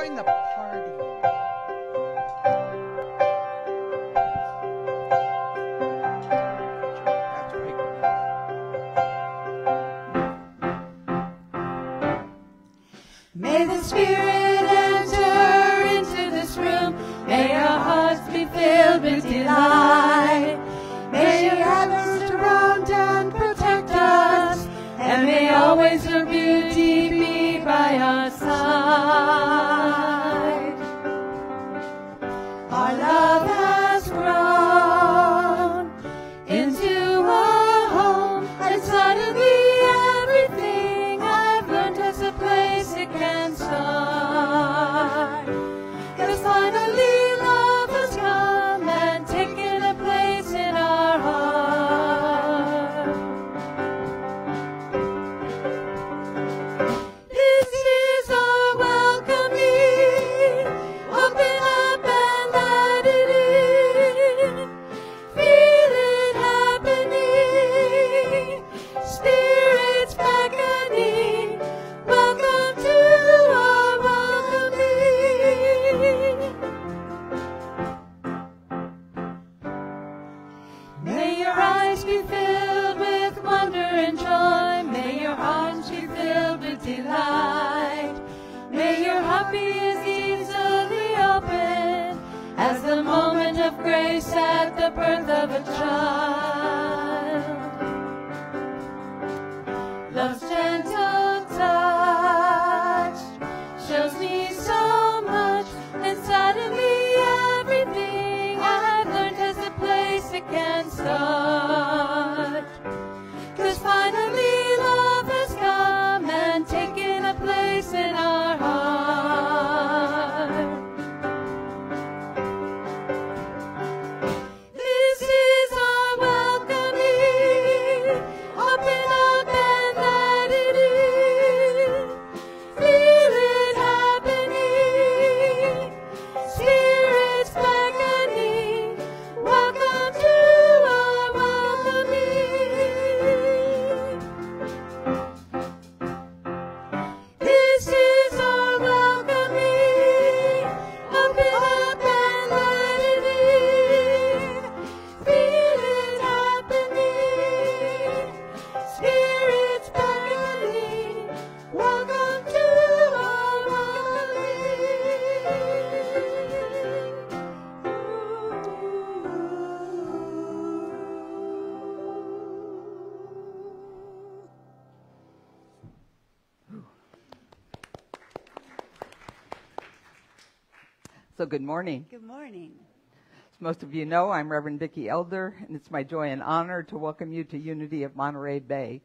join the party. That's right. May the Spirit enter into this room. May our hearts be filled with delight. May your heavens surround and protect us, and may always your beauty be by our side. Our love has grown into a home, and suddenly everything I've learned has a place it can start. 'Cause finally love has come and taken a place in our heart. This is our welcoming. Open up and let it in. Feel it happening. Spirits beckoning. Welcome to our welcoming. May your eyes be filled with wonder and joy. May your arms be filled with delight. May your heart be as easily open as the moment of grace at the birth of a child. Love's gentle touch shows me so much, and suddenly everything I've learned has a place it can start. 'Cause finally love has come and taken a place in our heart. This is our welcoming. Open up and let it in. Feel it happening. Spirits beckoning. Welcome to our welcoming. This is our welcoming. Open up and let it in. Feel it happening. Spirits beckoning. Welcome to our welcoming. So good morning. Good morning. As most of you know, I'm Reverend Vicki Elder, and it's my joy and honor to welcome you to Unity of Monterey Bay,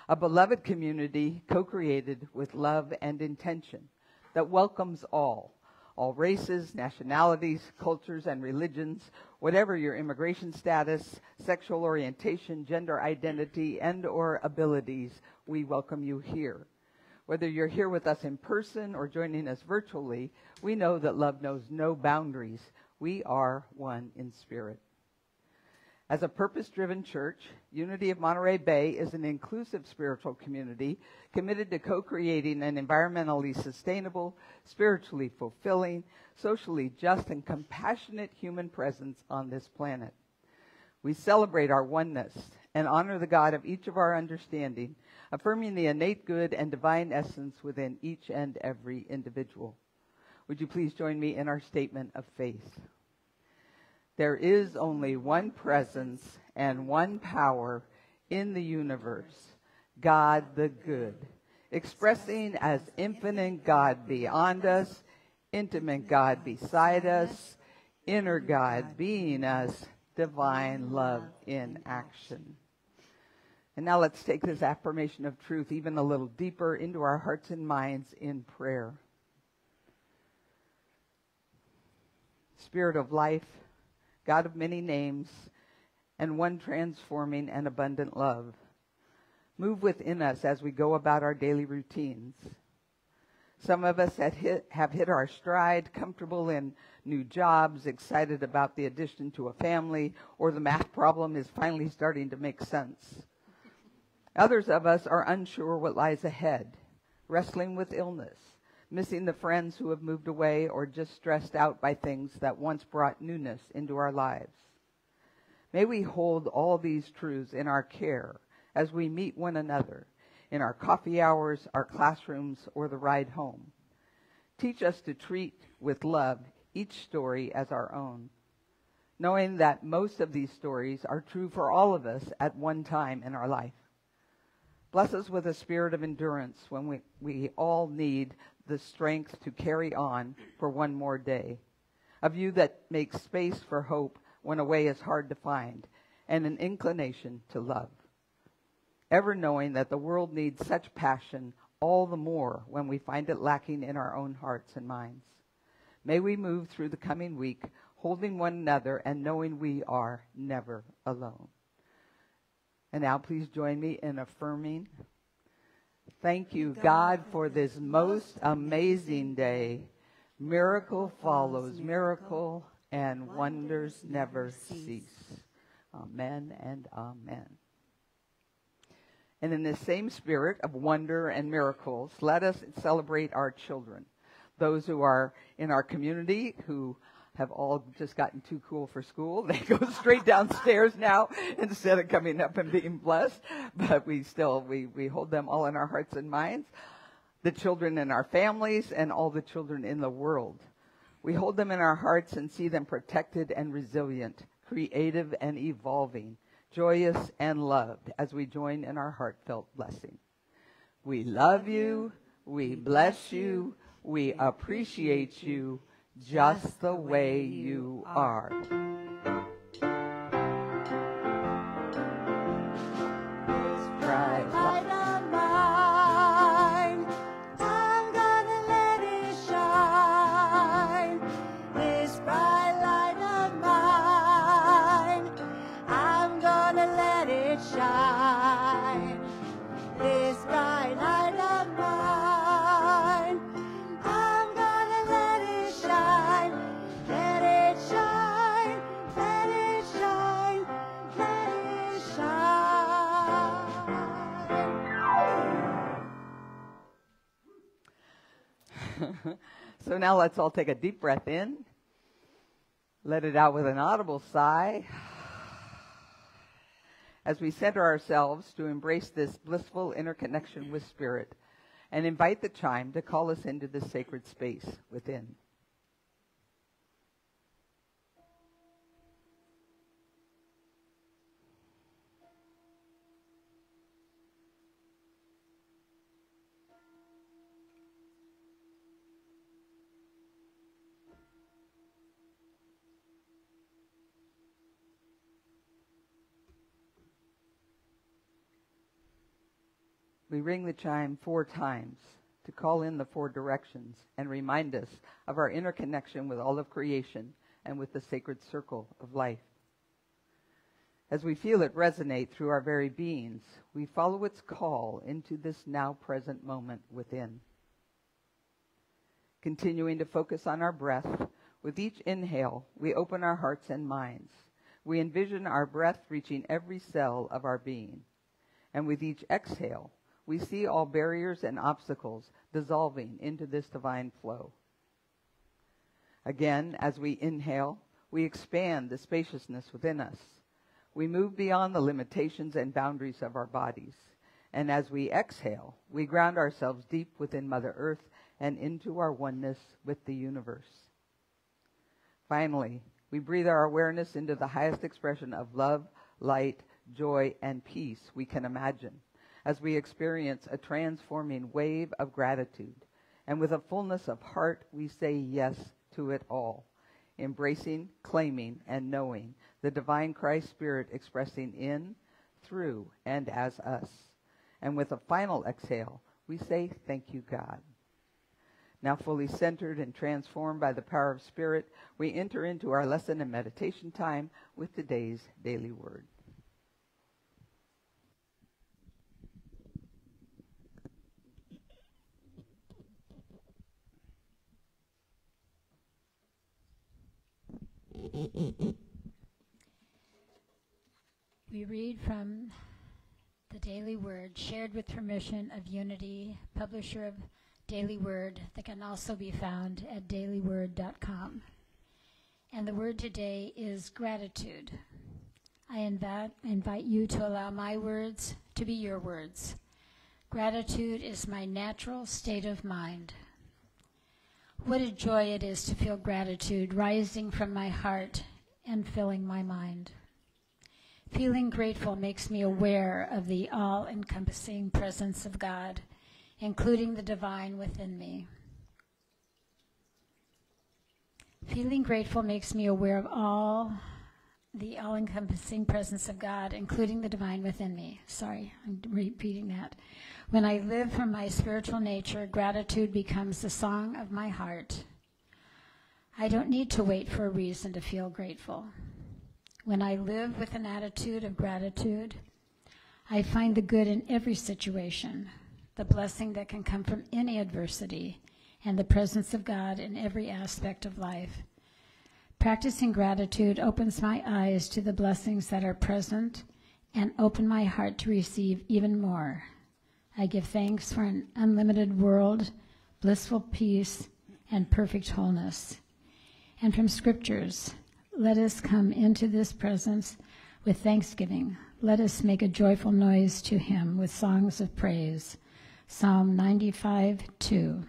a beloved community co-created with love and intention that welcomes all races, nationalities, cultures, and religions, whatever your immigration status, sexual orientation, gender identity, and/or abilities, we welcome you here. Whether you're here with us in person or joining us virtually, we know that love knows no boundaries. We are one in spirit. As a purpose-driven church, Unity of Monterey Bay is an inclusive spiritual community committed to co-creating an environmentally sustainable, spiritually fulfilling, socially just, and compassionate human presence on this planet. We celebrate our oneness and honor the God of each of our understanding, affirming the innate good and divine essence within each and every individual. Would you please join me in our statement of faith? There is only one presence and one power in the universe, God the good, expressing as infinite God beyond us, intimate God beside us, inner God being us, divine love in action. And now let's take this affirmation of truth even a little deeper into our hearts and minds in prayer. Spirit of life, God of many names, and one transforming and abundant love, move within us as we go about our daily routines. Some of us have hit our stride, comfortable in new jobs, excited about the addition to a family, or the math problem is finally starting to make sense. Others of us are unsure what lies ahead, wrestling with illness, missing the friends who have moved away or just stressed out by things that once brought newness into our lives. May we hold all these truths in our care as we meet one another in our coffee hours, our classrooms, or the ride home. Teach us to treat with love each story as our own, knowing that most of these stories are true for all of us at one time in our life. Bless us with a spirit of endurance when we all need the strength to carry on for one more day. A view that makes space for hope when a way is hard to find, and an inclination to love. Ever knowing that the world needs such passion all the more when we find it lacking in our own hearts and minds. May we move through the coming week holding one another and knowing we are never alone. And now please join me in affirming. Thank you, God, for this most amazing day. Miracle follows miracle, and wonders never cease. Amen and amen. And in the same spirit of wonder and miracles, let us celebrate our children, those who are in our community who have all just gotten too cool for school. They go straight downstairs now instead of coming up and being blessed. But we hold them all in our hearts and minds. The children in our families and all the children in the world. We hold them in our hearts and see them protected and resilient, creative and evolving, joyous and loved as we join in our heartfelt blessing. We love you. We bless you. We appreciate you just the way you are. Bright light of mine, I'm gonna let it shine. This bright light of mine, I'm gonna let it shine. This bright light of mine, I'm gonna let it shine. Let it shine, let it shine, let it shine. So now let's all take a deep breath in. Let it out with an audible sigh. As we center ourselves to embrace this blissful interconnection with Spirit and invite the chime to call us into the sacred space within. We ring the chime 4 times to call in the 4 directions and remind us of our interconnection with all of creation and with the sacred circle of life. As we feel it resonate through our very beings, we follow its call into this now present moment within. Continuing to focus on our breath, with each inhale, we open our hearts and minds. We envision our breath reaching every cell of our being. And with each exhale, we see all barriers and obstacles dissolving into this divine flow. Again, as we inhale, we expand the spaciousness within us. We move beyond the limitations and boundaries of our bodies. And as we exhale, we ground ourselves deep within Mother Earth and into our oneness with the universe. Finally, we breathe our awareness into the highest expression of love, light, joy, and peace we can imagine, as we experience a transforming wave of gratitude. And with a fullness of heart, we say yes to it all, embracing, claiming, and knowing the divine Christ Spirit expressing in, through, and as us. And with a final exhale, we say, thank you, God. Now fully centered and transformed by the power of Spirit, we enter into our lesson and meditation time with today's daily word. We read from the Daily Word, shared with permission of Unity, publisher of daily word that can also be found at dailyword.com. And the word today is gratitude. I invite you to allow my words to be your words. Gratitude is my natural state of mind. What a joy it is to feel gratitude rising from my heart and filling my mind. Feeling grateful makes me aware of the all-encompassing presence of God, including the divine within me. Feeling grateful makes me aware of the all-encompassing presence of God, including the divine within me. Sorry, I'm repeating that. When I live from my spiritual nature, gratitude becomes the song of my heart. I don't need to wait for a reason to feel grateful. When I live with an attitude of gratitude, I find the good in every situation, the blessing that can come from any adversity, and the presence of God in every aspect of life. Practicing gratitude opens my eyes to the blessings that are present and open my heart to receive even more. I give thanks for an unlimited world, blissful peace, and perfect wholeness. And from scriptures, let us come into this presence with thanksgiving. Let us make a joyful noise to him with songs of praise. Psalm 95:2.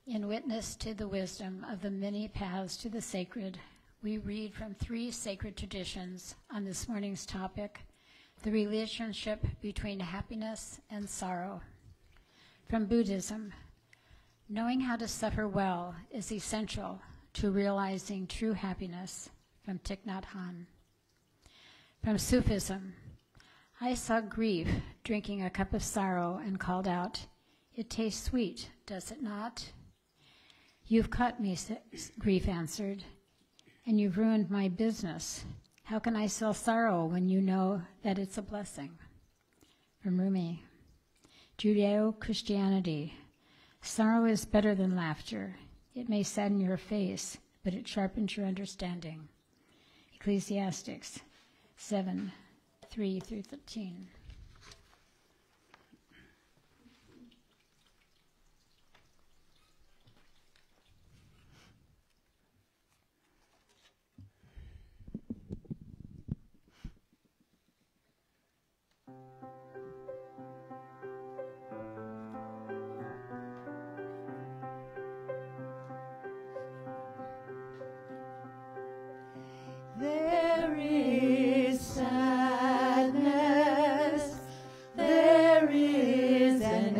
In witness to the wisdom of the many paths to the sacred, we read from 3 sacred traditions on this morning's topic, the relationship between happiness and sorrow. From Buddhism, knowing how to suffer well is essential to realizing true happiness, from Thich Nhat Hanh. From Sufism, I saw grief drinking a cup of sorrow and called out, "It tastes sweet, does it not?" "You've caught me," grief answered, "and you've ruined my business. How can I sell sorrow when you know that it's a blessing?" From Rumi, Judeo-Christianity, sorrow is better than laughter. It may sadden your face, but it sharpens your understanding. Ecclesiastes 7:3-13. There is sadness, there is an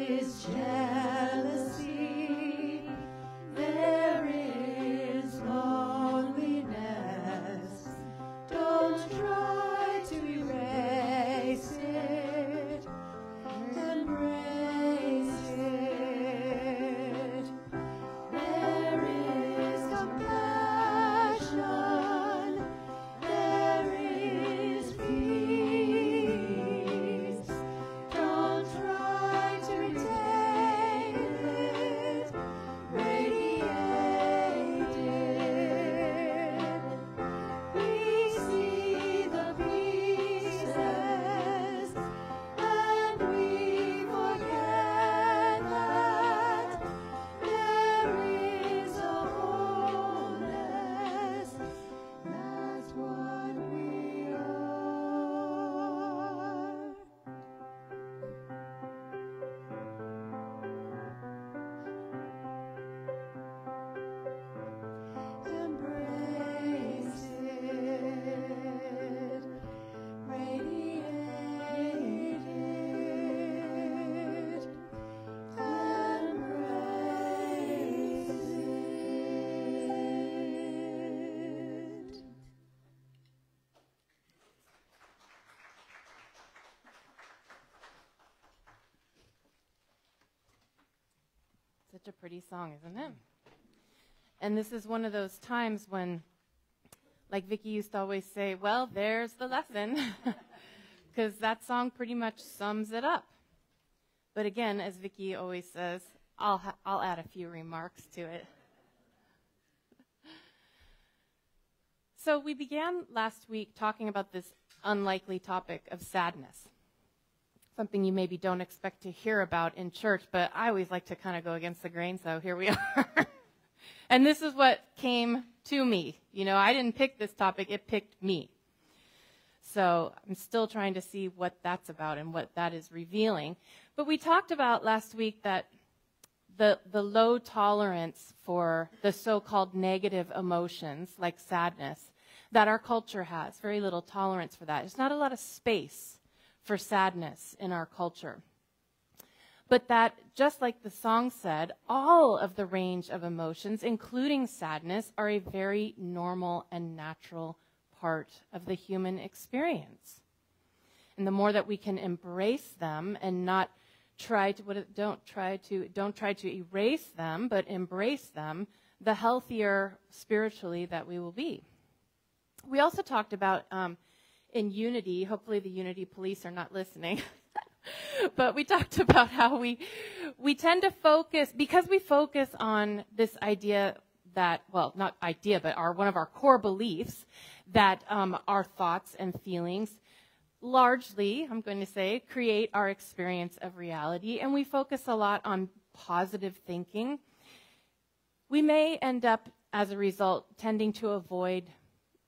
is jealousy, there is loneliness. Don't try to erase it, embrace it. There is compassion, there is peace. Don't try to retain it, radiate it. We see the pieces and we forget that there is a wholeness. That's what we are. Embrace it, radiate it, embrace it. Such a pretty song, isn't it? And this is one of those times when, like Vicki used to always say, well, there's the lesson, because that song pretty much sums it up. But again, as Vicki always says, I'll add a few remarks to it. So we began last week talking about this unlikely topic of sadness, something you maybe don't expect to hear about in church, but I always like to kind of go against the grain, so here we are. And this is what came to me. You know, I didn't pick this topic, it picked me. So I'm still trying to see what that's about and what that is revealing. But we talked about last week that the low tolerance for the so-called negative emotions, like sadness, that our culture has, very little tolerance for that. There's not a lot of space for sadness in our culture. But that, just like the song said, all of the range of emotions, including sadness, are a very normal and natural part of the human experience. And the more that we can embrace them and not don't try to erase them, but embrace them, the healthier spiritually that we will be. We also talked about in Unity, hopefully the Unity police are not listening, but we talked about how we tend to focus, because we focus on this idea that, well, not idea, but one of our core beliefs that our thoughts and feelings largely, I'm going to say, create our experience of reality, and we focus a lot on positive thinking. We may end up, as a result, tending to avoid,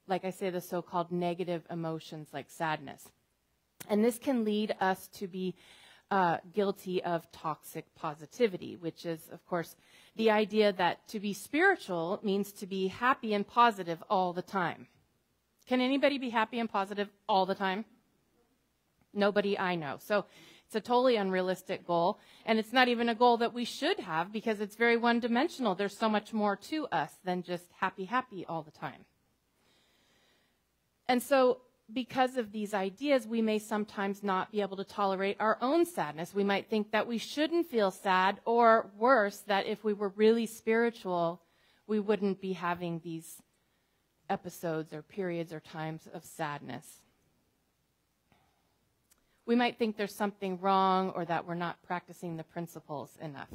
like I say, the so-called negative emotions like sadness. And this can lead us to be guilty of toxic positivity, which is, of course, the idea that to be spiritual means to be happy and positive all the time. Can anybody be happy and positive all the time? Nobody I know. So it's a totally unrealistic goal, and it's not even a goal that we should have because it's very one-dimensional. There's so much more to us than just happy, happy all the time. And so because of these ideas, we may sometimes not be able to tolerate our own sadness. We might think that we shouldn't feel sad, or worse, that if we were really spiritual, we wouldn't be having these episodes or periods or times of sadness. We might think there's something wrong or that we're not practicing the principles enough.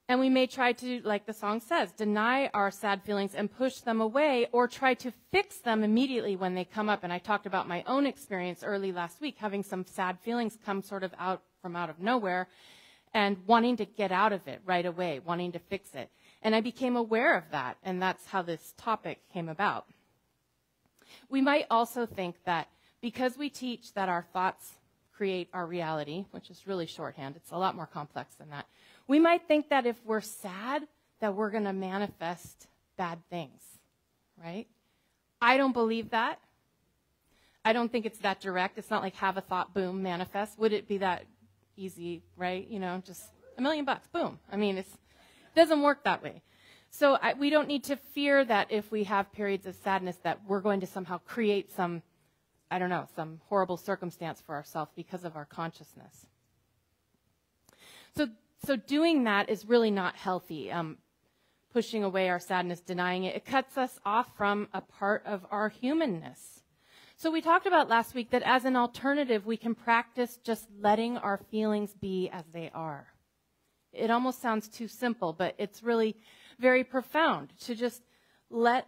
And we may try to, like the song says, deny our sad feelings and push them away, or try to fix them immediately when they come up. And I talked about my own experience early last week, having some sad feelings come sort of out of nowhere and wanting to get out of it right away, wanting to fix it. And I became aware of that, and that's how this topic came about. We might also think that because we teach that our thoughts create our reality, which is really shorthand, it's a lot more complex than that, we might think that if we're sad, that we're going to manifest bad things, right? I don't believe that. I don't think it's that direct. It's not like have a thought, boom, manifest. Would it be that easy, right? Just $1 million, boom. I mean, it doesn't work that way. So we don't need to fear that if we have periods of sadness that we're going to somehow create some horrible circumstance for ourselves because of our consciousness. So doing that is really not healthy. Pushing away our sadness, denying it, it cuts us off from a part of our humanness. So we talked about last week that as an alternative, we can practice just letting our feelings be as they are. It almost sounds too simple, but it's really very profound to just let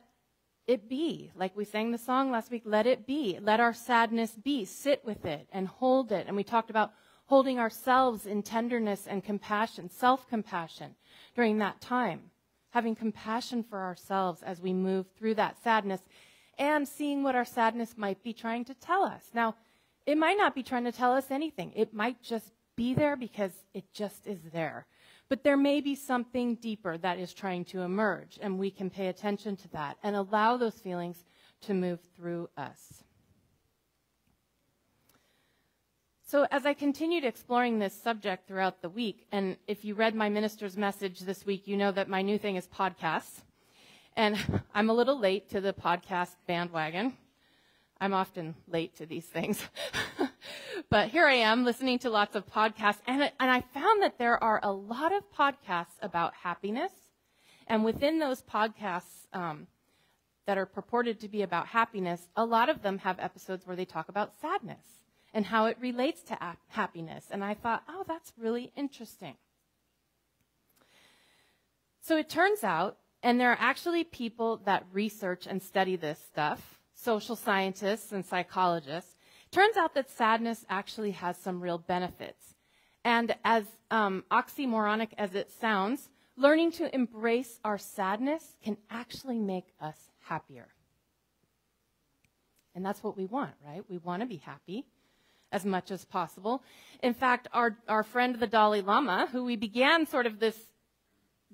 it be. Like we sang the song last week, let it be. Let our sadness be. Sit with it and hold it. And we talked about holding ourselves in tenderness and compassion, self-compassion during that time. Having compassion for ourselves as we move through that sadness and seeing what our sadness might be trying to tell us. Now, it might not be trying to tell us anything. It might just be there because it just is there. But there may be something deeper that is trying to emerge, and we can pay attention to that and allow those feelings to move through us. So as I continued exploring this subject throughout the week, and if you read my minister's message this week, you know that my new thing is podcasts. And I'm a little late to the podcast bandwagon. I'm often late to these things. But here I am listening to lots of podcasts, and I found that there are a lot of podcasts about happiness. And within those podcasts that are purported to be about happiness, a lot of them have episodes where they talk about sadness and how it relates to happiness. And I thought, oh, that's really interesting. So it turns out, and there are actually people that research and study this stuff, social scientists and psychologists, turns out that sadness actually has some real benefits. And as oxymoronic as it sounds, learning to embrace our sadness can actually make us happier. And that's what we want, right? We want to be happy as much as possible. In fact, our friend the Dalai Lama, who we began sort of this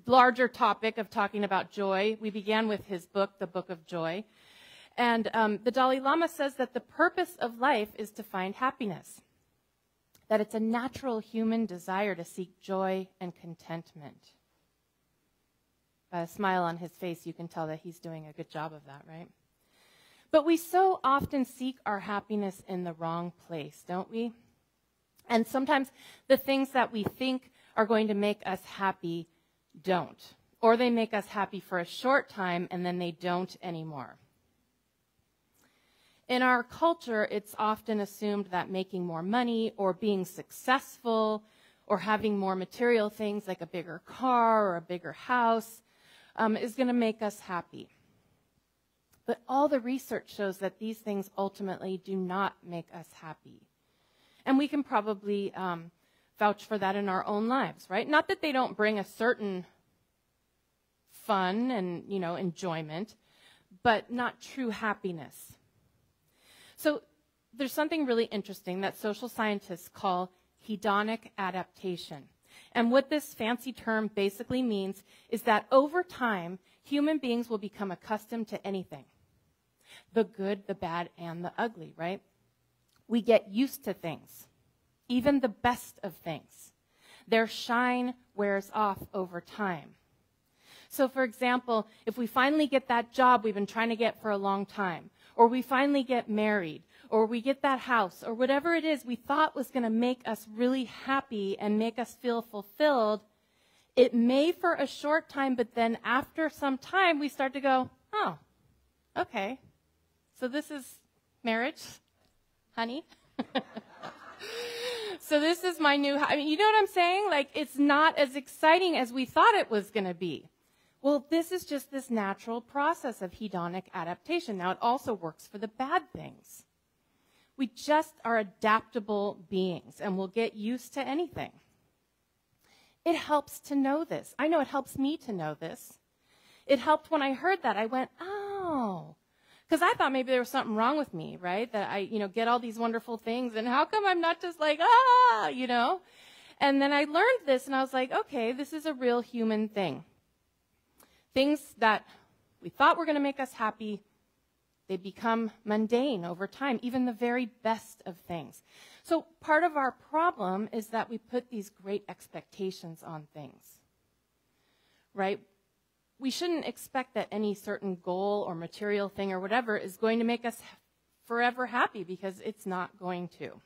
larger topic of talking about joy, we began with his book, The Book of Joy. And the Dalai Lama says that the purpose of life is to find happiness, that it's a natural human desire to seek joy and contentment. By a smile on his face, you can tell that he's doing a good job of that, right? But we so often seek our happiness in the wrong place, don't we? And sometimes the things that we think are going to make us happy don't. Or they make us happy for a short time and then they don't anymore. In our culture, it's often assumed that making more money or being successful or having more material things like a bigger car or a bigger house is going to make us happy. But all the research shows that these things ultimately do not make us happy. And we can probably vouch for that in our own lives, right? Not that they don't bring a certain fun and, enjoyment, but not true happiness. So there's something really interesting that social scientists call hedonic adaptation. And what this fancy term basically means is that over time, human beings will become accustomed to anything. The good, the bad, and the ugly, right? We get used to things, even the best of things. Their shine wears off over time. So, for example, if we finally get that job we've been trying to get for a long time, or we finally get married, or we get that house, or whatever it is we thought was going to make us really happy and make us feel fulfilled, it may for a short time, but then after some time we start to go, oh, okay. So this is marriage, honey. So this is my new, you know what I'm saying? Like, it's not as exciting as we thought it was going to be. Well, this is just this natural process of hedonic adaptation. Now, it also works for the bad things. We just are adaptable beings, and we'll get used to anything. It helps to know this. I know it helps me to know this. It helped when I heard that. I went, oh. Because I thought maybe there was something wrong with me, right? That I, get all these wonderful things, and how come I'm not just like, And then I learned this, and I was like, okay, this is a real human thing. Things that we thought were going to make us happy They become mundane over time, even the very best of things. So part of our problem is that we put these great expectations on things, right? We shouldn't expect that any certain goal or material thing or whatever is going to make us forever happy, because it's not going to.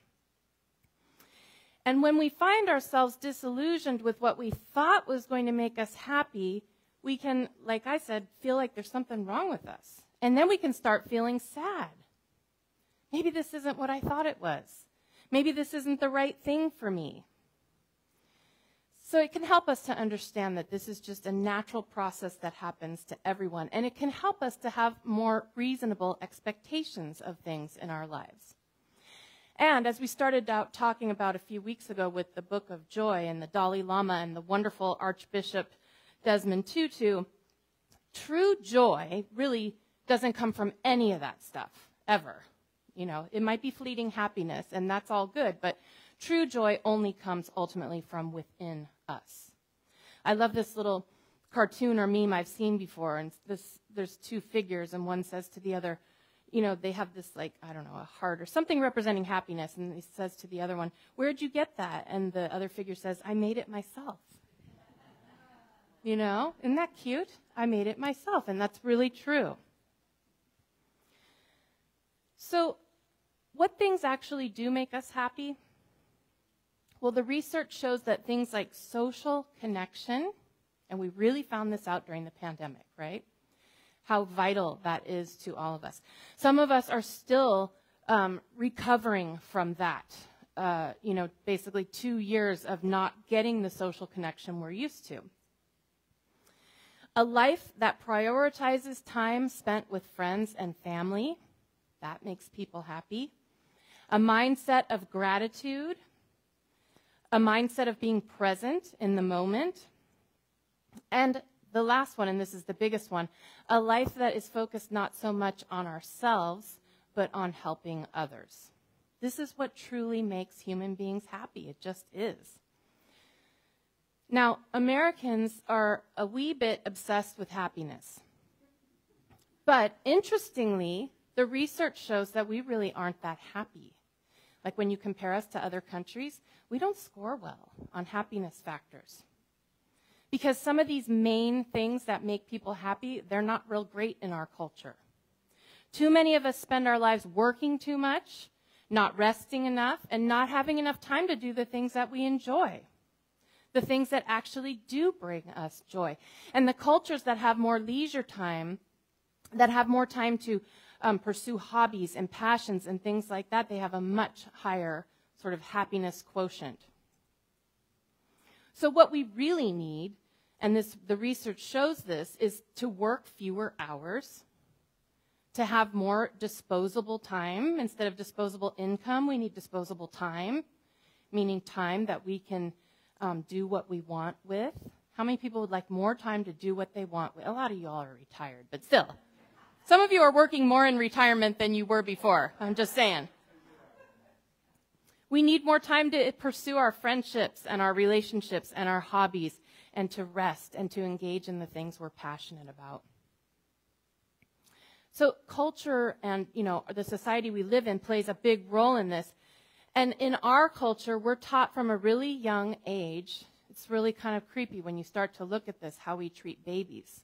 And when we find ourselves disillusioned with what we thought was going to make us happy, we can, like I said, feel like there's something wrong with us. And then we can start feeling sad. Maybe this isn't what I thought it was. Maybe this isn't the right thing for me. So it can help us to understand that this is just a natural process that happens to everyone. And it can help us to have more reasonable expectations of things in our lives. And as we started out talking about a few weeks ago with the Book of Joy and the Dalai Lama and the wonderful Archbishop Desmond Tutu, true joy really doesn't come from any of that stuff, ever. You know, it might be fleeting happiness, and that's all good, but true joy only comes ultimately from within us. I love this little cartoon or meme I've seen before, and there's two figures, and one says to the other, you know, they have this, like, I don't know, a heart or something representing happiness, and he says to the other one, "Where'd you get that?" And the other figure says, "I made it myself." You know, isn't that cute? I made it myself, and that's really true. So what things actually do make us happy? Well, the research shows that things like social connection, and we really found this out during the pandemic, right? How vital that is to all of us. Some of us are still recovering from that. Basically 2 years of not getting the social connection we're used to. A life that prioritizes time spent with friends and family, that makes people happy. A mindset of gratitude. A mindset of being present in the moment. And the last one, and this is the biggest one, a life that is focused not so much on ourselves, but on helping others. This is what truly makes human beings happy. It just is. Now, Americans are a wee bit obsessed with happiness. But interestingly, the research shows that we really aren't that happy. Like when you compare us to other countries, we don't score well on happiness factors. Because some of these main things that make people happy, they're not real great in our culture. Too many of us spend our lives working too much, not resting enough, and not having enough time to do the things that we enjoy. The things that actually do bring us joy. And the cultures that have more leisure time, that have more time to pursue hobbies and passions and things like that, they have a much higher sort of happiness quotient. So what we really need, and the research shows this, is to work fewer hours, to have more disposable time. Instead of disposable income, we need disposable time, meaning time that we can do what we want with. How many people would like more time to do what they want with? A lot of you all are retired, but still. Some of you are working more in retirement than you were before. I'm just saying. We need more time to pursue our friendships and our relationships and our hobbies, and to rest and to engage in the things we're passionate about. So culture and, the society we live in plays a big role in this. And in our culture, we're taught from a really young age, it's really kind of creepy when you start to look at this, how we treat babies.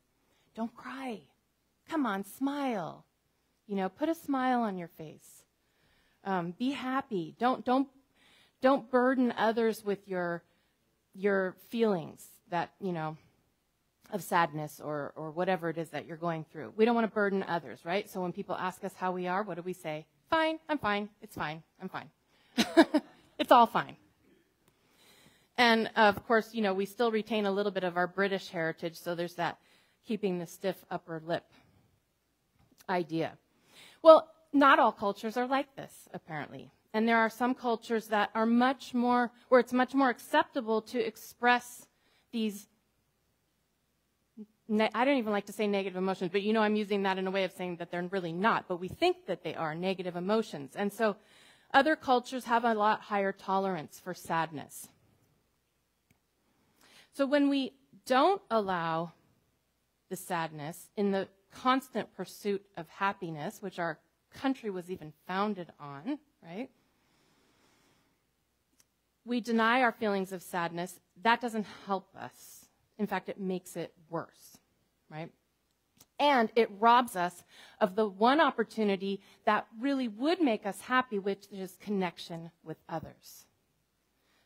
Don't cry. Come on, smile. Put a smile on your face. Be happy. Don't burden others with your feelings that, of sadness or whatever it is that you're going through. We don't want to burden others, right? So when people ask us how we are, what do we say? Fine, I'm fine, it's fine, I'm fine. It's all fine. And of course, we still retain a little bit of our British heritage, so there's that keeping the stiff upper lip idea. Well, not all cultures are like this, apparently. And there are some cultures that are where it's much more acceptable to express these, I don't even like to say negative emotions, but I'm using that in a way of saying that they're really not, but we think that they are negative emotions. And so other cultures have a lot higher tolerance for sadness. So when we don't allow the sadness in the constant pursuit of happiness, which our country was even founded on, right? We deny our feelings of sadness. That doesn't help us. In fact, it makes it worse, right? And it robs us of the one opportunity that really would make us happy, which is connection with others.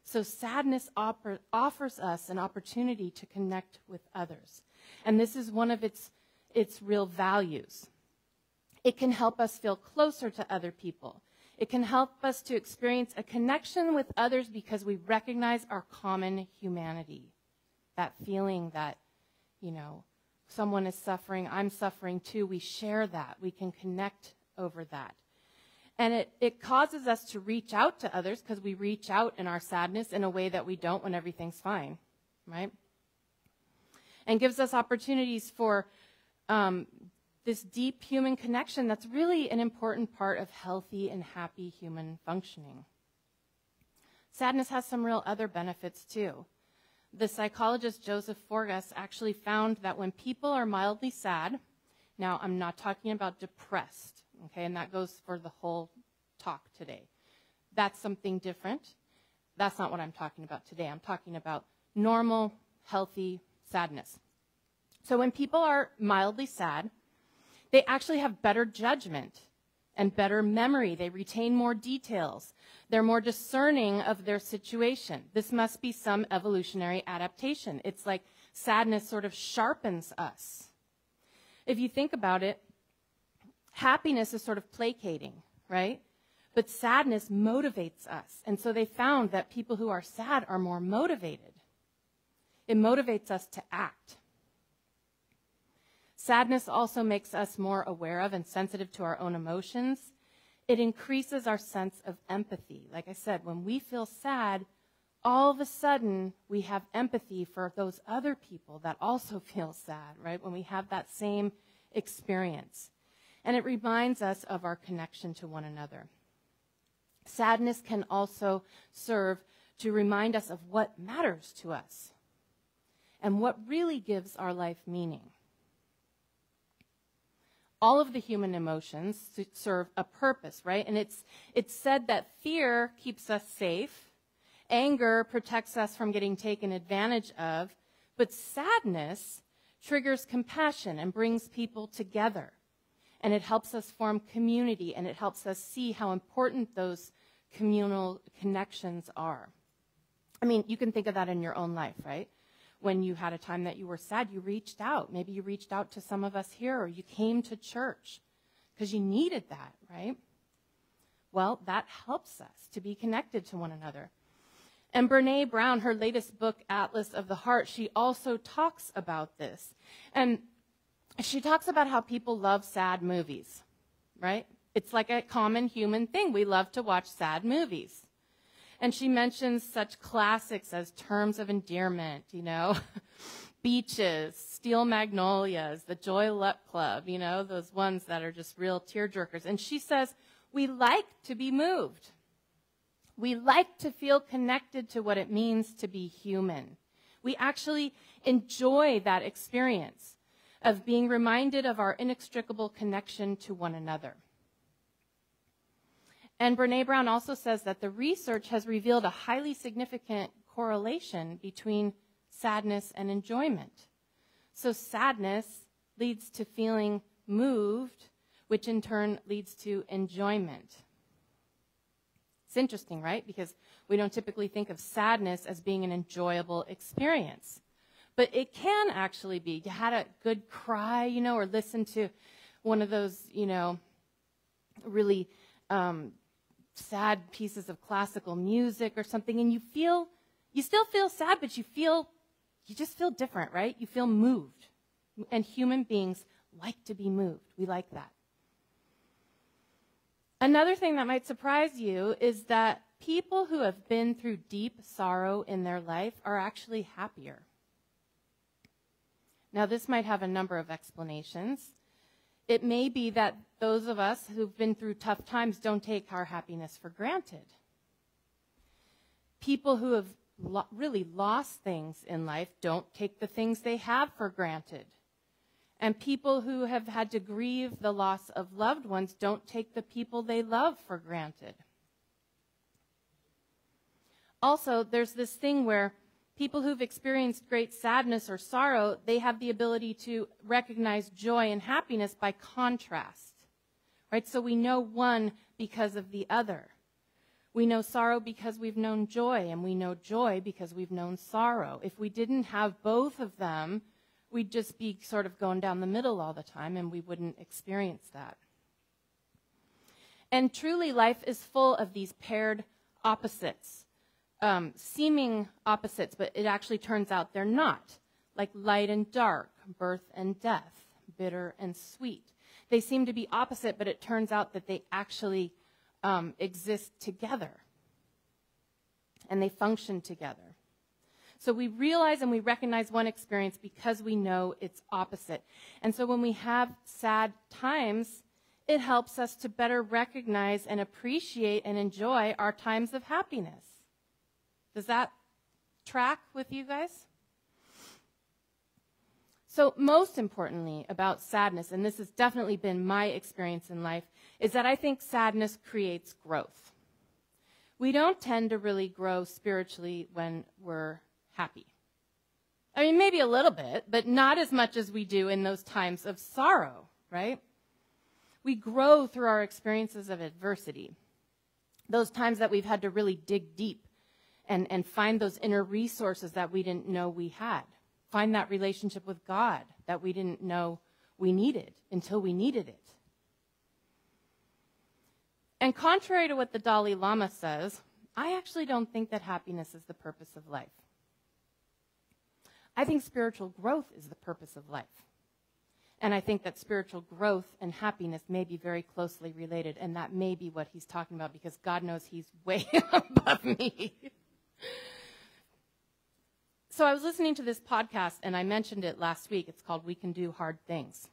So sadness offers us an opportunity to connect with others. And this is one of its real values. It can help us feel closer to other people. It can help us to experience a connection with others because we recognize our common humanity. That feeling that, someone is suffering, I'm suffering too. We share that. We can connect over that. And it causes us to reach out to others because we reach out in our sadness in a way that we don't when everything's fine, right? And gives us opportunities for this deep human connection that's really an important part of healthy and happy human functioning. Sadness has some real other benefits too. The psychologist Joseph Vargas actually found that when people are mildly sad, now I'm not talking about depressed, okay, and that goes for the whole talk today. That's something different. That's not what I'm talking about today. I'm talking about normal, healthy sadness. So when people are mildly sad, they actually have better judgment and better memory. They retain more details. They're more discerning of their situation. This must be some evolutionary adaptation. It's like sadness sort of sharpens us. If you think about it, happiness is sort of placating, right? But sadness motivates us. And so they found that people who are sad are more motivated. It motivates us to act. Sadness also makes us more aware of and sensitive to our own emotions. It increases our sense of empathy. Like I said, when we feel sad, all of a sudden we have empathy for those other people that also feel sad, right? When we have that same experience. And it reminds us of our connection to one another. Sadness can also serve to remind us of what matters to us and what really gives our life meaning. All of the human emotions serve a purpose, right? And it's said that fear keeps us safe, anger protects us from getting taken advantage of, but sadness triggers compassion and brings people together. And it helps us form community, and it helps us see how important those communal connections are. I mean, you can think of that in your own life, right? When you had a time that you were sad, you reached out. Maybe you reached out to some of us here, or you came to church because you needed that, right? Well, that helps us to be connected to one another. And Brene Brown, her latest book, Atlas of the Heart, she also talks about this. And she talks about how people love sad movies, right? It's like a common human thing. We love to watch sad movies. And she mentions such classics as Terms of Endearment, Beaches, Steel Magnolias, The Joy Luck Club, those ones that are just real tearjerkers. And she says, we like to be moved. We like to feel connected to what it means to be human. We actually enjoy that experience of being reminded of our inextricable connection to one another. And Brene Brown also says that the research has revealed a highly significant correlation between sadness and enjoyment. So sadness leads to feeling moved, which in turn leads to enjoyment. It's interesting, right? Because we don't typically think of sadness as being an enjoyable experience. But it can actually be. You had a good cry, or listen to one of those, really sad pieces of classical music or something, and you still feel sad, but you just feel different, right? You feel moved. And human beings like to be moved. We like that. Another thing that might surprise you is that people who have been through deep sorrow in their life are actually happier. Now, this might have a number of explanations. It may be that those of us who've been through tough times don't take our happiness for granted. People who have really lost things in life don't take the things they have for granted. And people who have had to grieve the loss of loved ones don't take the people they love for granted. Also, there's this thing where people who've experienced great sadness or sorrow, they have the ability to recognize joy and happiness by contrast, right? So we know one because of the other. We know sorrow because we've known joy, and we know joy because we've known sorrow. If we didn't have both of them, we'd just be sort of going down the middle all the time, and we wouldn't experience that. And truly, life is full of these paired opposites, seeming opposites, but it actually turns out they're not, like light and dark, birth and death, bitter and sweet. They seem to be opposite, but it turns out that they actually exist together, and they function together. So we realize and we recognize one experience because we know it's opposite. And so when we have sad times, it helps us to better recognize and appreciate and enjoy our times of happiness. Does that track with you guys? So most importantly about sadness, and this has definitely been my experience in life, is that I think sadness creates growth. We don't tend to really grow spiritually when we're happy. I mean, maybe a little bit, but not as much as we do in those times of sorrow, right? We grow through our experiences of adversity. Those times that we've had to really dig deep and find those inner resources that we didn't know we had. Find that relationship with God that we didn't know we needed until we needed it. And contrary to what the Dalai Lama says, I actually don't think that happiness is the purpose of life. I think spiritual growth is the purpose of life. And I think that spiritual growth and happiness may be very closely related, and that may be what he's talking about, because God knows he's way above me. So I was listening to this podcast, and I mentioned it last week. It's called We Can Do Hard Things.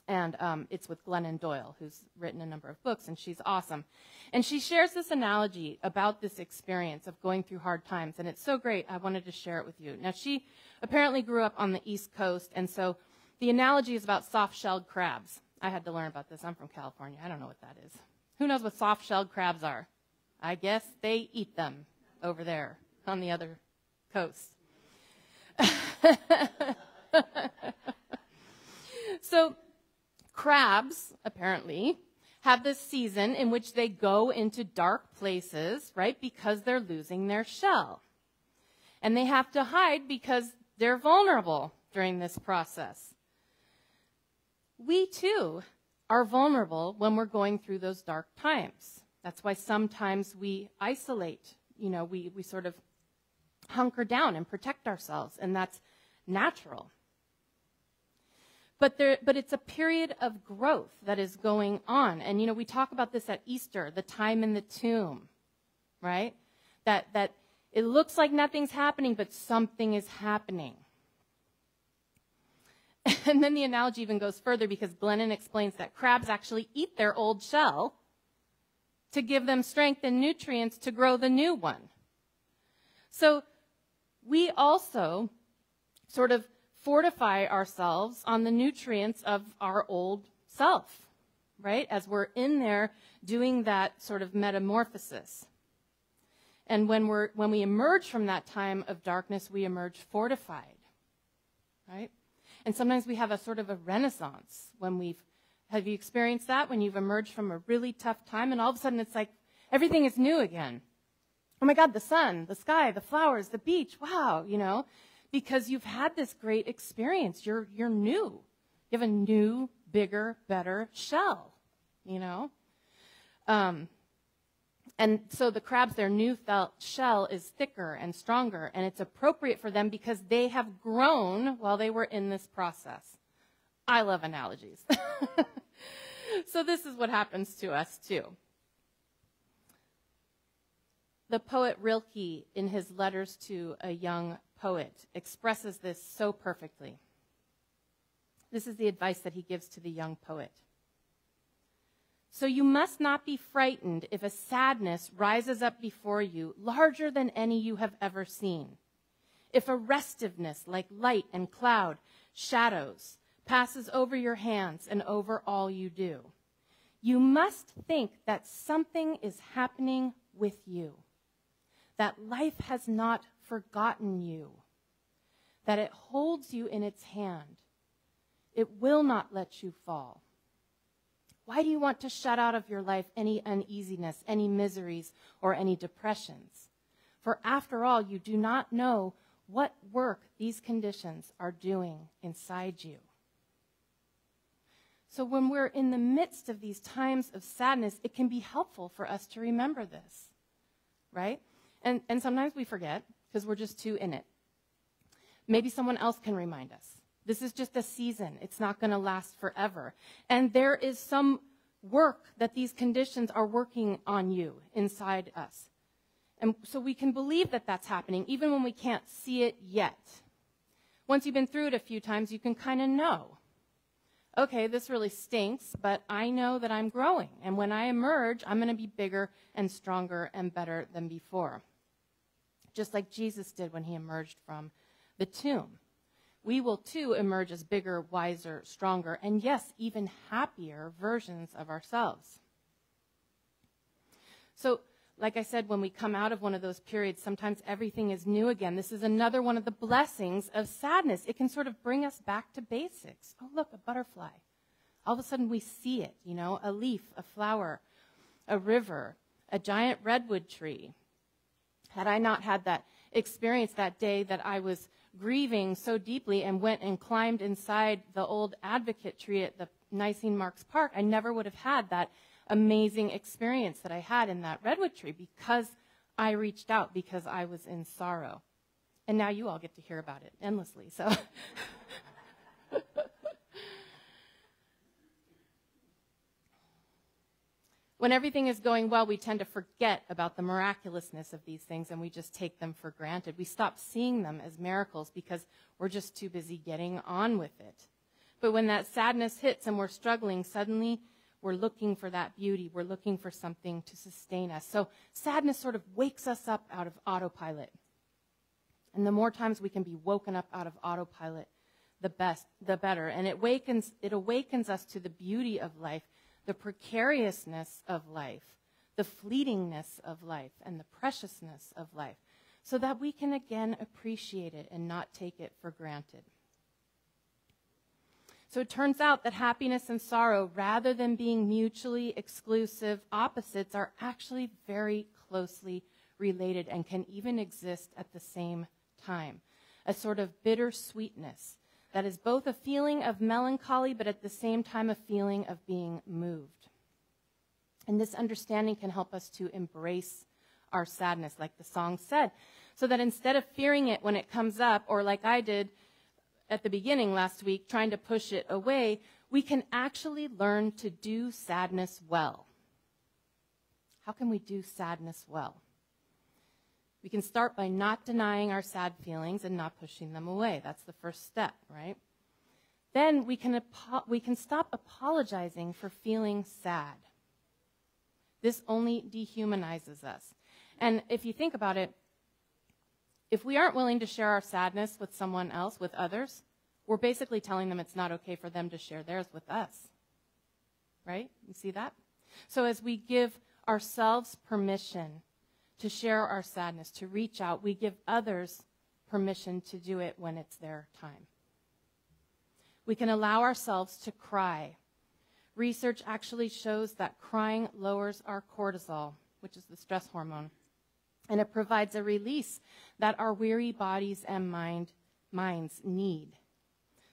And it's with Glennon Doyle, who's written a number of books, and she's awesome. And she shares this analogy about this experience of going through hard times, and it's so great, I wanted to share it with you. Now, she apparently grew up on the East Coast, and so the analogy is about soft-shelled crabs. I had to learn about this. I'm from California. I don't know what that is. Who knows what soft-shelled crabs are? I guess they eat them over there on the other coast. So crabs, apparently, have this season in which they go into dark places, right, because they're losing their shell. And they have to hide because they're vulnerable during this process. We, too, are vulnerable when we're going through those dark times. That's why sometimes we isolate. You know, we sort of hunker down and protect ourselves, and that's natural. But it's a period of growth that is going on. And, you know, we talk about this at Easter, the time in the tomb, right? That it looks like nothing's happening, but something is happening. And then the analogy even goes further, because Glennon explains that crabs actually eat their old shell to give them strength and nutrients to grow the new one. So we also sort of fortify ourselves on the nutrients of our old self, right? As we're in there doing that sort of metamorphosis. And when we emerge from that time of darkness, we emerge fortified, right? And sometimes we have a sort of a renaissance when have you experienced that? When you've emerged from a really tough time and all of a sudden it's like everything is new again. Oh my God, the sun, the sky, the flowers, the beach, wow, you know, because you've had this great experience. You're new. You have a new, bigger, better shell, you know. And so the crabs, their new shell is thicker and stronger, and it's appropriate for them because they have grown while they were in this process. I love analogies. So this is what happens to us too. The poet Rilke, in his letters to a young poet, expresses this so perfectly. This is the advice that he gives to the young poet. So you must not be frightened if a sadness rises up before you, larger than any you have ever seen. If a restiveness like light and cloud, shadows, passes over your hands and over all you do. You must think that something is happening with you, that life has not forgotten you, that it holds you in its hand. It will not let you fall. Why do you want to shut out of your life any uneasiness, any miseries, or any depressions? For after all, you do not know what work these conditions are doing inside you. So when we're in the midst of these times of sadness, it can be helpful for us to remember this, right? And sometimes we forget because we're just too in it. Maybe someone else can remind us. This is just a season. It's not going to last forever. And there is some work that these conditions are working on you inside us. And so we can believe that that's happening even when we can't see it yet. Once you've been through it a few times, you can kind of know. Okay, this really stinks, but I know that I'm growing. And when I emerge, I'm going to be bigger and stronger and better than before. Just like Jesus did when he emerged from the tomb. We will too emerge as bigger, wiser, stronger, and yes, even happier versions of ourselves. So, like I said, when we come out of one of those periods, sometimes everything is new again. This is another one of the blessings of sadness. It can sort of bring us back to basics. Oh, look, a butterfly. All of a sudden we see it, you know, a leaf, a flower, a river, a giant redwood tree. Had I not had that experience that day that I was grieving so deeply and went and climbed inside the old advocate tree at the Nicene Marks Park, I never would have had that amazing experience that I had in that redwood tree because I reached out, because I was in sorrow. And now you all get to hear about it endlessly. So when everything is going well, we tend to forget about the miraculousness of these things and we just take them for granted. We stop seeing them as miracles because we're just too busy getting on with it. But when that sadness hits and we're struggling, suddenly we're looking for that beauty. We're looking for something to sustain us. So sadness sort of wakes us up out of autopilot. And the more times we can be woken up out of autopilot, the better. And it awakens us to the beauty of life, the precariousness of life, the fleetingness of life, and the preciousness of life, so that we can again appreciate it and not take it for granted. So it turns out that happiness and sorrow, rather than being mutually exclusive opposites, are actually very closely related and can even exist at the same time. A sort of bittersweetness that is both a feeling of melancholy, but at the same time a feeling of being moved. And this understanding can help us to embrace our sadness, like the song said, so that instead of fearing it when it comes up, or like I did at the beginning last week, trying to push it away, we can actually learn to do sadness well. How can we do sadness well? We can start by not denying our sad feelings and not pushing them away. That's the first step, right? Then we can stop apologizing for feeling sad. This only dehumanizes us. And if you think about it, if we aren't willing to share our sadness with someone else, with others, we're basically telling them it's not okay for them to share theirs with us. Right? You see that? So as we give ourselves permission to share our sadness, to reach out, we give others permission to do it when it's their time. We can allow ourselves to cry. Research actually shows that crying lowers our cortisol, which is the stress hormone. And it provides a release that our weary bodies and minds need.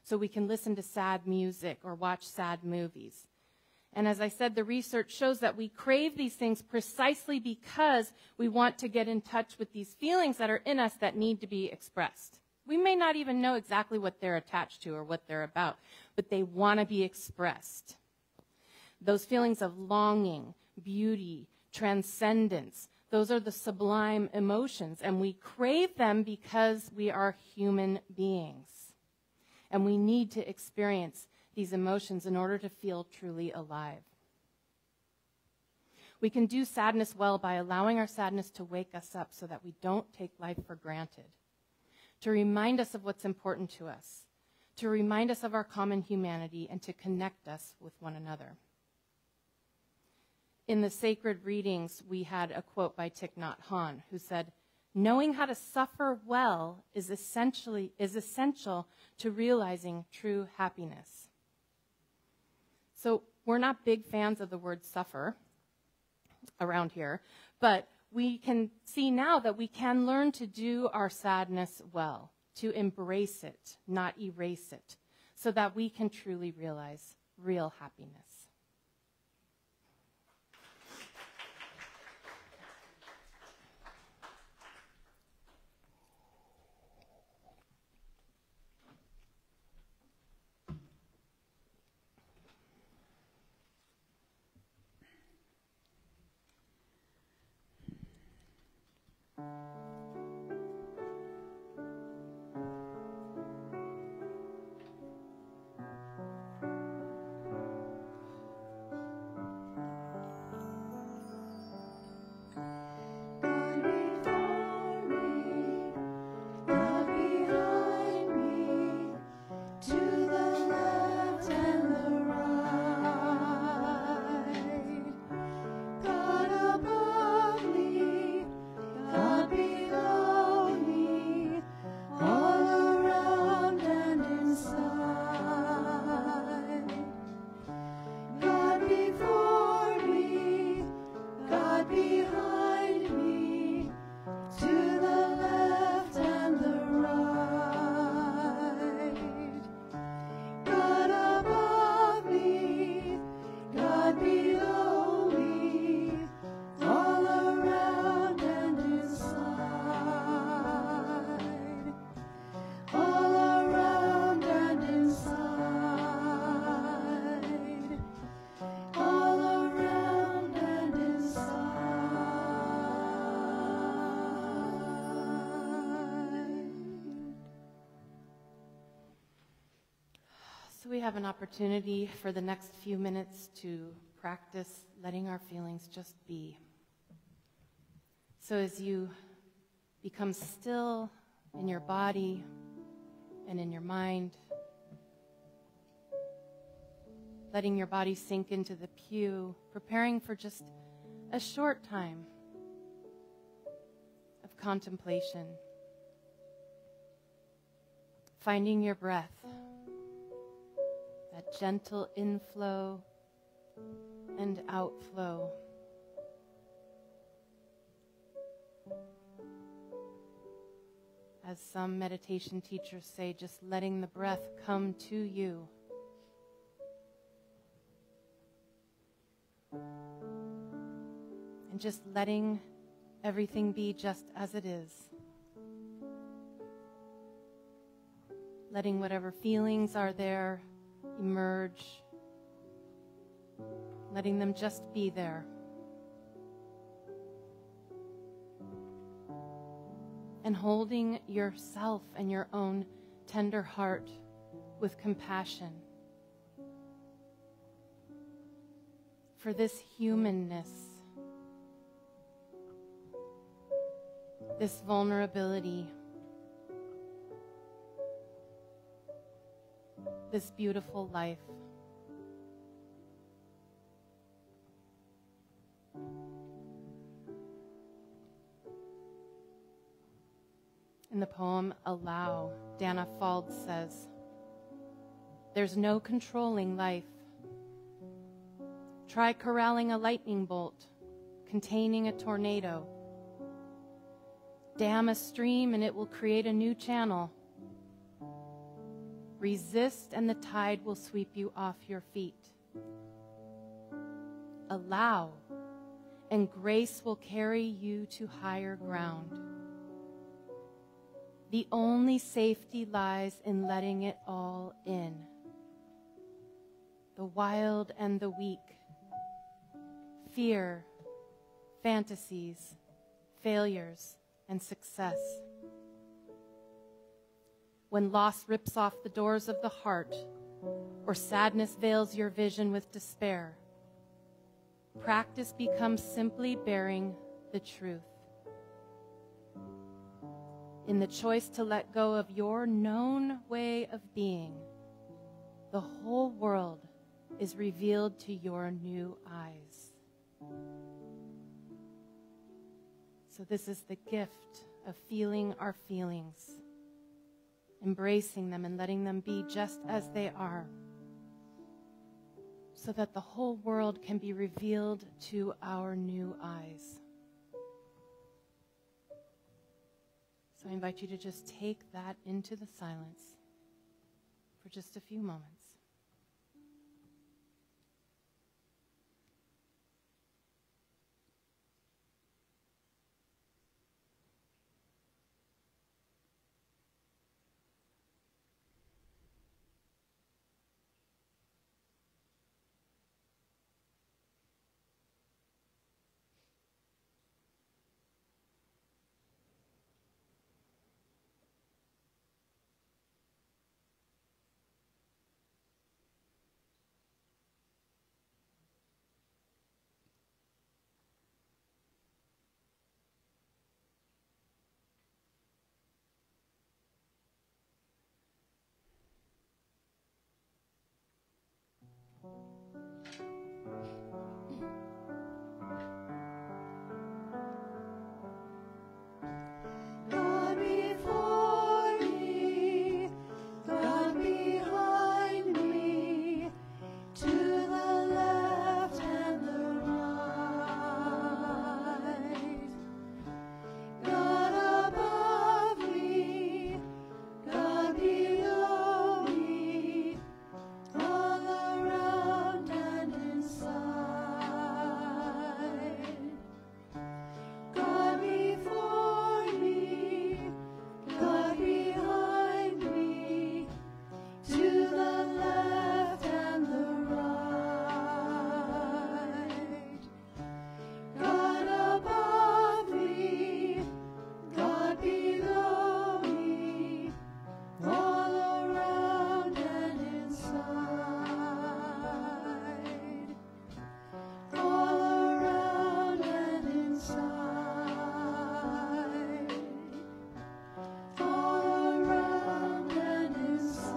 So we can listen to sad music or watch sad movies. And as I said, the research shows that we crave these things precisely because we want to get in touch with these feelings that are in us that need to be expressed. We may not even know exactly what they're attached to or what they're about, but they want to be expressed. Those feelings of longing, beauty, transcendence, those are the sublime emotions, and we crave them because we are human beings. And we need to experience these emotions in order to feel truly alive. We can do sadness well by allowing our sadness to wake us up so that we don't take life for granted, to remind us of what's important to us, to remind us of our common humanity and to connect us with one another. In the sacred readings, we had a quote by Thich Nhat Hanh, who said, "Knowing how to suffer well is essential to realizing true happiness." So we're not big fans of the word suffer around here, but we can see now that we can learn to do our sadness well, to embrace it, not erase it, so that we can truly realize real happiness. We have an opportunity for the next few minutes to practice letting our feelings just be. So as you become still in your body and in your mind, letting your body sink into the pew, preparing for just a short time of contemplation, finding your breath, that gentle inflow and outflow. As some meditation teachers say, just letting the breath come to you. And just letting everything be just as it is. Letting whatever feelings are there emerge, letting them just be there. And holding yourself and your own tender heart with compassion for this humanness, this vulnerability, this beautiful life. In the poem Allow, Dana Fald says, "There's no controlling life. Try corralling a lightning bolt, containing a tornado. Dam a stream and it will create a new channel. Resist and the tide will sweep you off your feet. Allow, and grace will carry you to higher ground. The only safety lies in letting it all in. The wild and the weak, fear, fantasies, failures, and success. When loss rips off the doors of the heart, or sadness veils your vision with despair, practice becomes simply bearing the truth. In the choice to let go of your known way of being, the whole world is revealed to your new eyes. So this is the gift of feeling our feelings, embracing them and letting them be just as they are, so that the whole world can be revealed to our new eyes. So I invite you to just take that into the silence for just a few moments. God before me, God behind me, to the left and the right. God above me, God below me, all around and inside. God before me, God behind me, to the left and the right. God above me, God below me, all around and inside. All around and inside. All around and inside.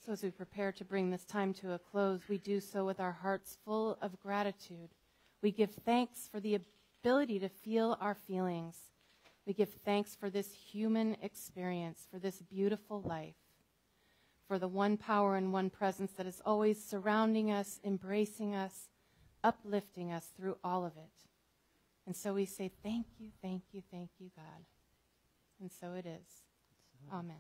So as we prepare to bring this time to a close, we do so with our hearts full of gratitude. We give thanks for the ability to feel our feelings. We give thanks for this human experience, for this beautiful life, for the one power and one presence that is always surrounding us, embracing us, uplifting us through all of it. And so we say, thank you, thank you, thank you, God. And so it is. Amen.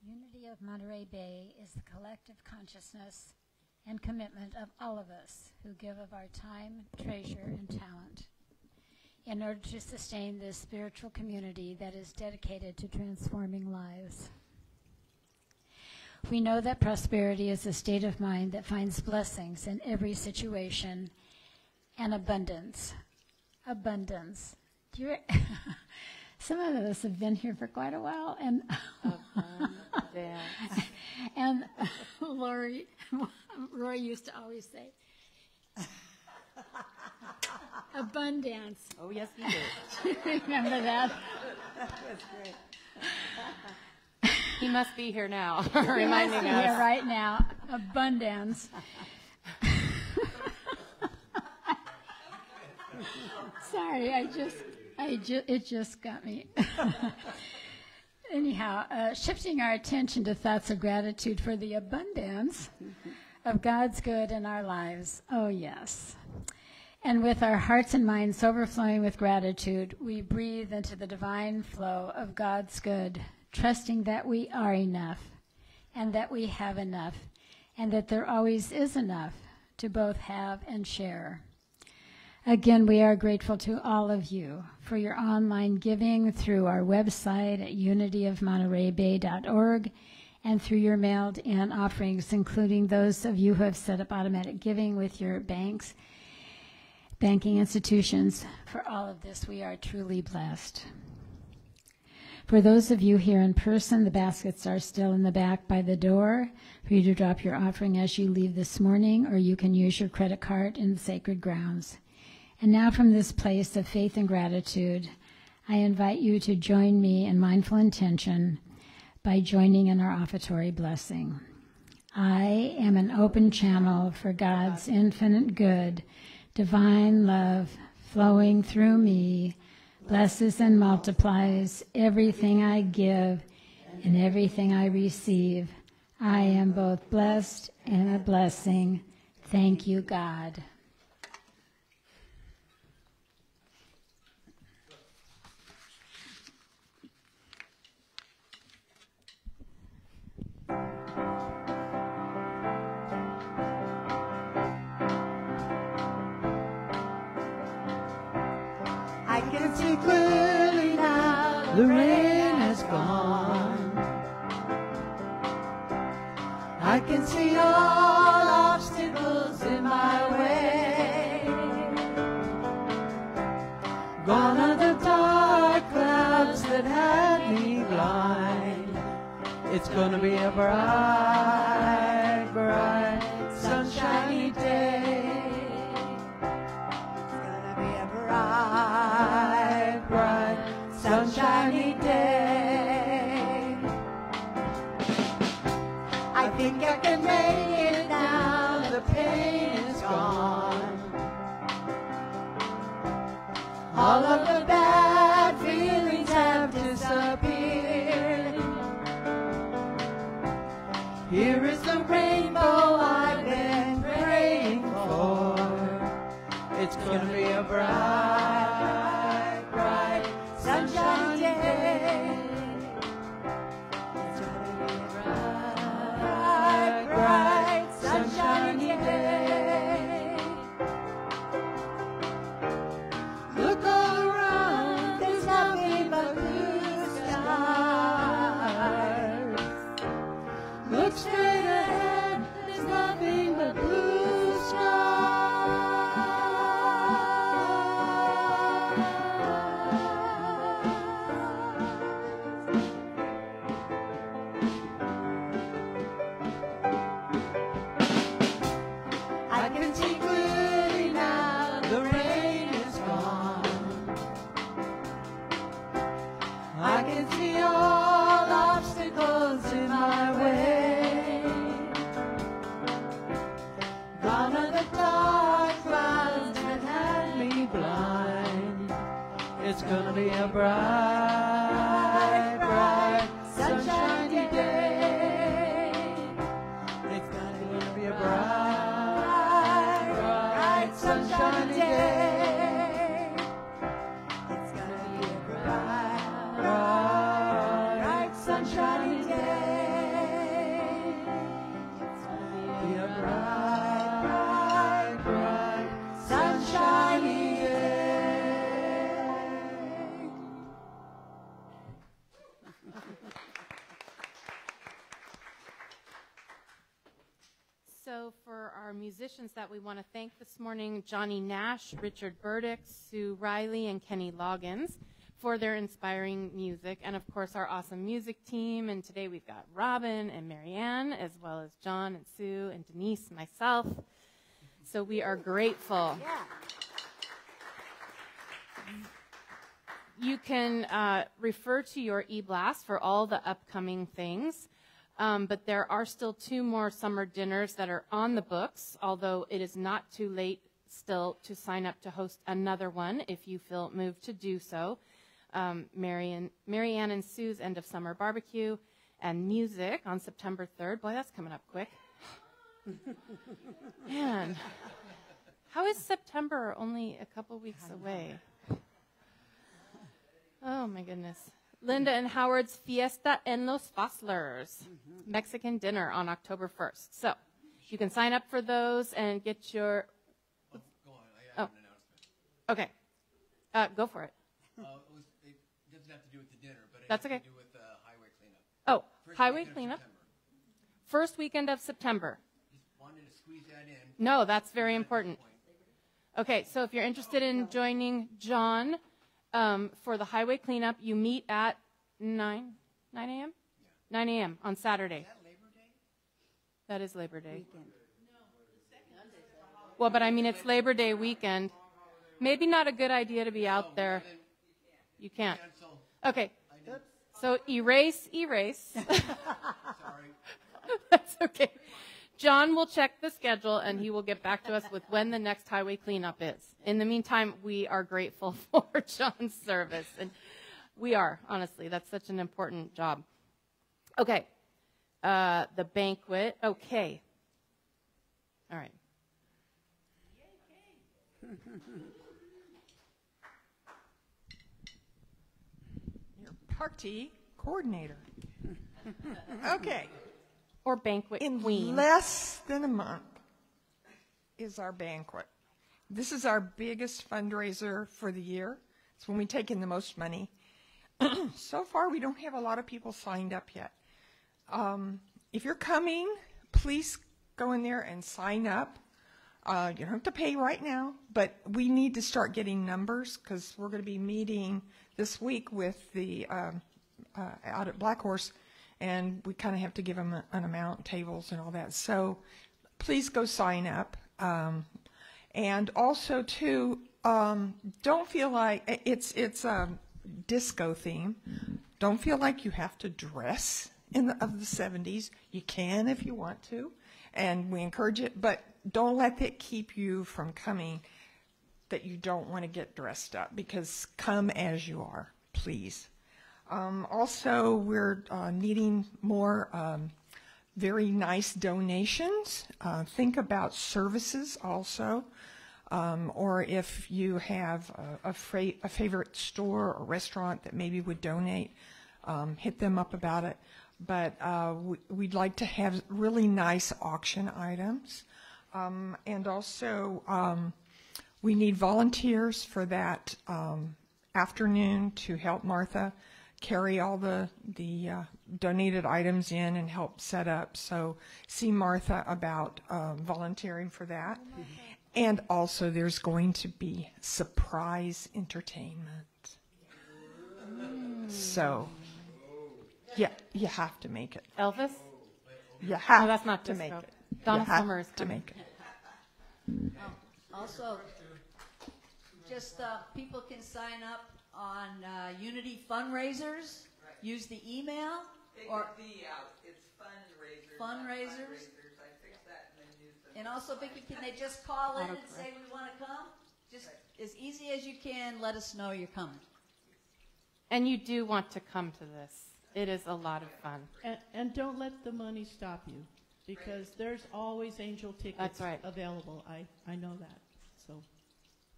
Unity of Monterey Bay is the collective consciousness and commitment of all of us who give of our time, treasure, and talent in order to sustain this spiritual community that is dedicated to transforming lives. We know that prosperity is a state of mind that finds blessings in every situation and abundance. Abundance. Do you some of us have been here for quite a while, and and Roy used to always say, abundance. Oh, yes, he did. Remember that? That's great. He must be here now, He reminding must be us. here right now. Abundance. Sorry, it just got me. Anyhow, shifting our attention to thoughts of gratitude for the abundance of God's good in our lives. Oh, yes. And with our hearts and minds overflowing with gratitude, we breathe into the divine flow of God's good, trusting that we are enough and that we have enough and that there always is enough to both have and share. Again, we are grateful to all of you for your online giving through our website at unityofmontereybay.org and through your mailed-in offerings, including those of you who have set up automatic giving with your banks. banking institutions. For all of this, we are truly blessed. For those of you here in person, the baskets are still in the back by the door for you to drop your offering as you leave this morning, or you can use your credit card in the sacred grounds. And now from this place of faith and gratitude, I invite you to join me in mindful intention by joining in our offertory blessing. I am an open channel for God's infinite good, divine love flowing through me, blesses and multiplies everything I give and everything I receive. I am both blessed and a blessing. Thank you, God. I can see clearly now the rain has gone. I can see all obstacles in my way. Gone are the dark clouds that had me blind. It's gonna be a bright, bright, sunshiny day. Bright, bright, sunshiny day. I think I can make it now, the pain is gone. All of the bad feelings have disappeared. Here is the rainbow I've been praying for. It's gonna be a bright, bright, sunshiny day. It's gonna be a bright, bright, sunshiny day. Look all around, there's nothing but blue skies. Look straight ahead, there's nothing but blue skies. I can see clearly now, the rain is gone. I can see all obstacles in my way. Gone are the dark clouds that had me blind. It's gonna be a bright, bright, sunshiny day. It's gonna be a bright, bright, sunshiny day. It's gonna be a bright, bright, sunshiny day. It's gonna be a bright, bright, sunshiny day. So for our musicians that we want to thank this morning, Johnny Nash, Richard Burdick, Sue Riley, and Kenny Loggins for their inspiring music, and of course our awesome music team. And today we've got Robin and Marianne, as well as John and Sue and Denise and myself. So we are grateful. Yeah. You can refer to your e-blast for all the upcoming things. But there are still 2 more summer dinners that are on the books, although it is not too late still to sign up to host another one if you feel moved to do so. Marianne and Sue's end of summer barbecue and music on September 3rd. Boy, that's coming up quick. Man, how is September only a couple weeks away? Oh, my goodness. Linda and Howard's Fiesta en los Fosslers, Mexican dinner on October 1st. So you can sign up for those and get your... Go on. I have an announcement. Okay. Go for it. It doesn't have to do with the dinner, but it That's has okay. to do with highway cleanup. Oh, First highway weekend of cleanup. September. First weekend of September. Just wanted to squeeze that in. No, that's very At this important. point. Okay, so if you're interested in joining John for the highway cleanup, you meet at 9 a.m.? Yeah. 9 a.m. on Saturday. Is that Labor Day? That is Labor Day. Well, but I mean, it's Labor Day weekend. Maybe not a good idea to be out there. You can't. Okay. So erase. Sorry. That's okay. John will check the schedule, and he will get back to us with when the next highway cleanup is. In the meantime, we are grateful for John's service. And we are, honestly. That's such an important job. Okay. The banquet. Okay. All right. Your party coordinator. Okay. Or banquet In queen. less than a month is our banquet. This is our biggest fundraiser for the year. It's when we take in the most money. So far, we don't have a lot of people signed up yet. If you're coming, please go in there and sign up. You don't have to pay right now, but we need to start getting numbers because we're going to be meeting this week with the out at Black Horse, and we kind of have to give them an amount, tables and all that. So please go sign up. And also, too, don't feel like it's a disco theme. Don't feel like you have to dress of the 70s. You can if you want to, and we encourage it, but don't let that keep you from coming that you don't want to get dressed up, because come as you are, please. Also, we're needing more very nice donations. Think about services also, or if you have a favorite store or restaurant that maybe would donate, hit them up about it. But we'd like to have really nice auction items. And also, we need volunteers for that afternoon to help Martha carry all the donated items in and help set up. So see Martha about volunteering for that. And also, there's going to be surprise entertainment. So, yeah, you have to make it. Elvis? You have No, that's not to disco. make it. Donna You have Summer is to coming. make it. Also, just people can sign up on Unity fundraisers. Use the email or It's fundraisers. Fundraisers. I fixed that and then used them. and also, Vicki, can they just call in and say we want to come? Just as easy as you can. Let us know you're coming. And you do want to come to this. It is a lot of fun. And don't let the money stop you, because there's always angel tickets That's right. available. I know that. So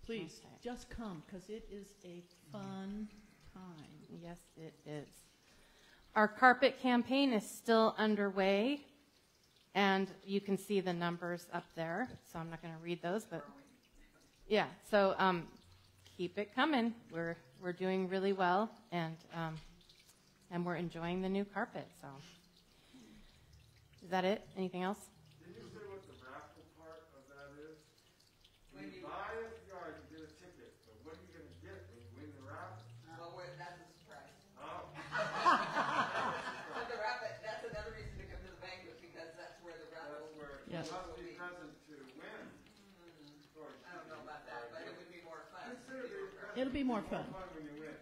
please, Okay. just come, because it is a fun time. Yes, it is. Our carpet campaign is still underway, and you can see the numbers up there. So I'm not going to read those, but yeah. So keep it coming. We're doing really well, and we're enjoying the new carpet. So is that it? Anything else? Did you say what the raffle part of that is? When you buy a yard, you get a ticket. So what are you going to get when you win the raffle? Well, that's a surprise. Oh. So the raffle, that's another reason to come to the banquet, because that's where the raffle. That's where it Yes. must be present to win. I don't know about that, but it would be more fun. It'll be more fun. Fun when you win.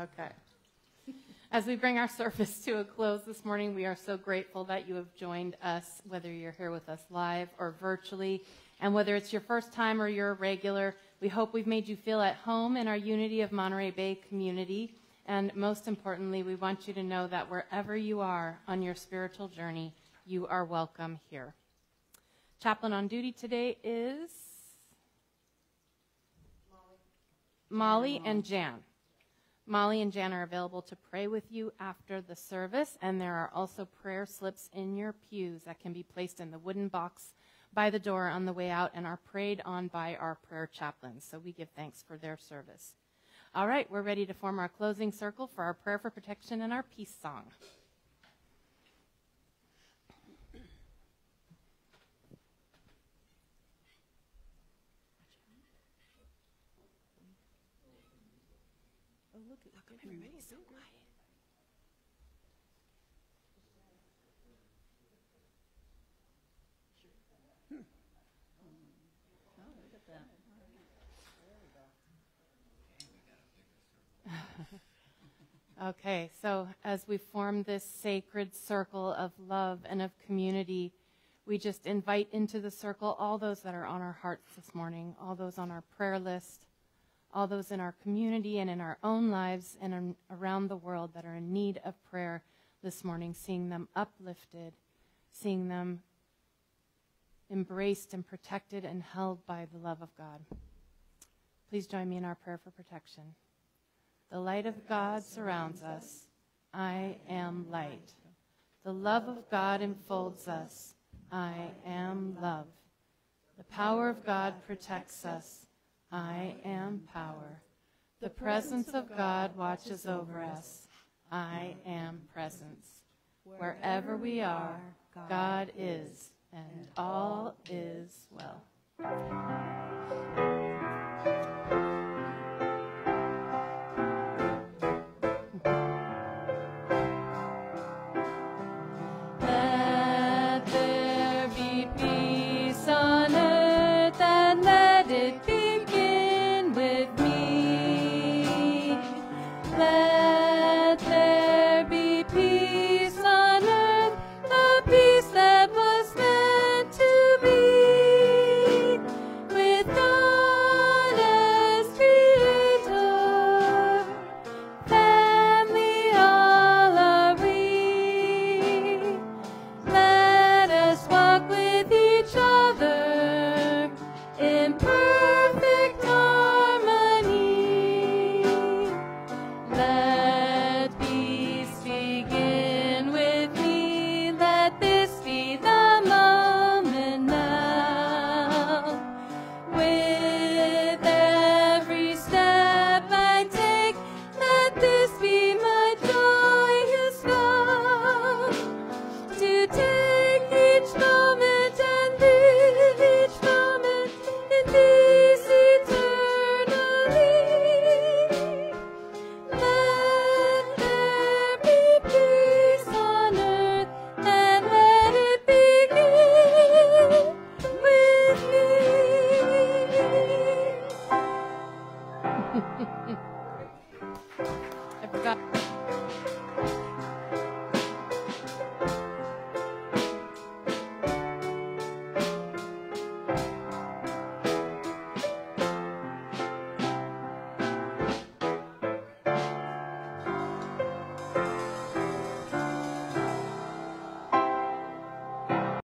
Okay. As we bring our service to a close this morning, we are so grateful that you have joined us, whether you're here with us live or virtually. And whether it's your first time or you're a regular, we hope we've made you feel at home in our Unity of Monterey Bay community. And most importantly, we want you to know that wherever you are on your spiritual journey, you are welcome here. Chaplain on duty today is Molly and Jan. Molly and Jan are available to pray with you after the service, and there are also prayer slips in your pews that can be placed in the wooden box by the door on the way out and are prayed on by our prayer chaplains. So we give thanks for their service. All right, we're ready to form our closing circle for our prayer for protection and our peace song. Everybody's so quiet. Okay, so as we form this sacred circle of love and of community, we just invite into the circle all those that are on our hearts this morning, all those on our prayer list, all those in our community and in our own lives and around the world that are in need of prayer this morning, seeing them uplifted, seeing them embraced and protected and held by the love of God. Please join me in our prayer for protection. The light of God surrounds us. I am light. The love of God enfolds us. I am love. The power of God protects us. I am power. The presence of God watches over us. I am presence. Wherever we are, God is, and all is well.